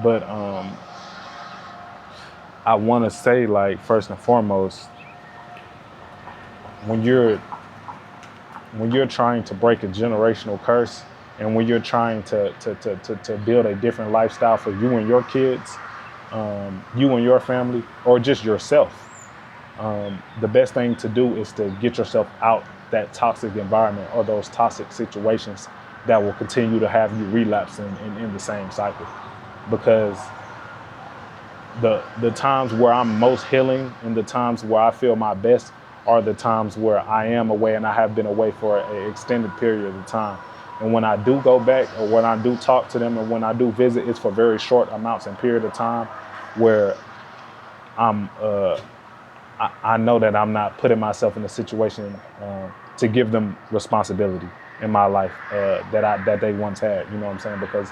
But I want to say, like, first and foremost, when you're trying to break a generational curse, and when you're trying to build a different lifestyle for you and your kids, you and your family, or just yourself, the best thing to do is to get yourself out that toxic environment or those toxic situations that will continue to have you relapse in the same cycle. Because the times where I'm most healing and the times where I feel my best are the times where I am away, and I have been away for an extended period of time. And when I do go back, or when I do talk to them, and when I do visit, it's for very short amounts and period of time where I'm I know that I'm not putting myself in a situation to give them responsibility in my life that they once had. You know what I'm saying? Because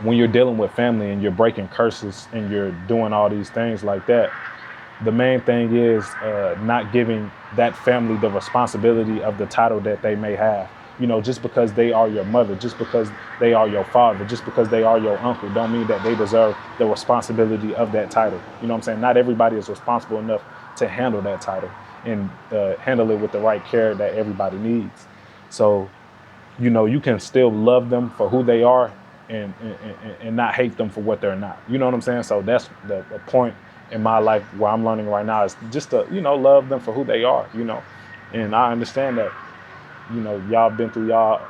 when you're dealing with family and you're breaking curses and you're doing all these things like that, the main thing is not giving that family the responsibility of the title that they may have. You know, just because they are your mother, just because they are your father, just because they are your uncle, don't mean that they deserve the responsibility of that title. You know what I'm saying? Not everybody is responsible enough to handle that title and handle it with the right care that everybody needs. So, you know, you can still love them for who they are, and not hate them for what they're not. You know what I'm saying? So that's the point in my life where I'm learning right now, is just to, you know, love them for who they are, you know. And I understand that, you know, y'all been through y'all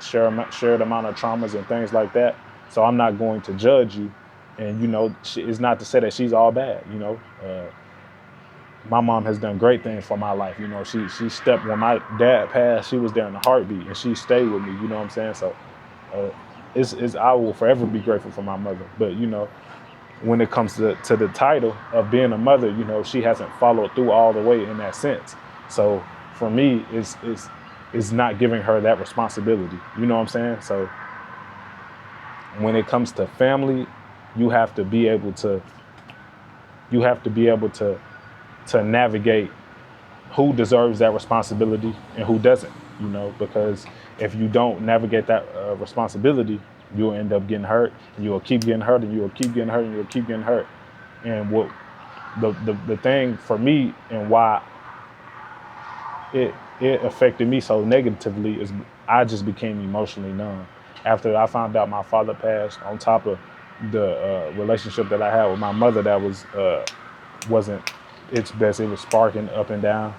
shared amount of traumas and things like that. So I'm not going to judge you. And, you know, it's not to say that she's all bad, you know. My mom has done great things for my life. You know, she stepped, when my dad passed, she was there in a heartbeat, and she stayed with me. You know what I'm saying? So uh, it's I will forever be grateful for my mother. But, you know, when it comes to the title of being a mother, you know, she hasn't followed through all the way in that sense. So for me, it's not giving her that responsibility. You know what I'm saying? So when it comes to family, you have to be able to you have to be able to navigate who deserves that responsibility and who doesn't, you know, because if you don't navigate that responsibility, you'll end up getting hurt, and you'll keep getting hurt, and you'll keep getting hurt, and you'll keep getting hurt. And what the thing for me, and why it affected me so negatively, is I just became emotionally numb after I found out my father passed. On top of the relationship that I had with my mother, that wasn't its best. It was sparking up and down.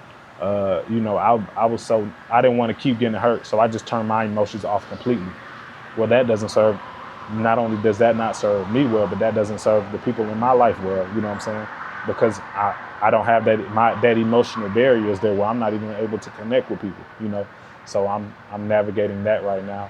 You know, I didn't want to keep getting hurt, so I just turned my emotions off completely. Well, that doesn't serve. Not only does that not serve me well, but that doesn't serve the people in my life well. You know what I'm saying? Because I don't have that emotional barriers there, where I'm not even able to connect with people. You know, so I'm navigating that right now.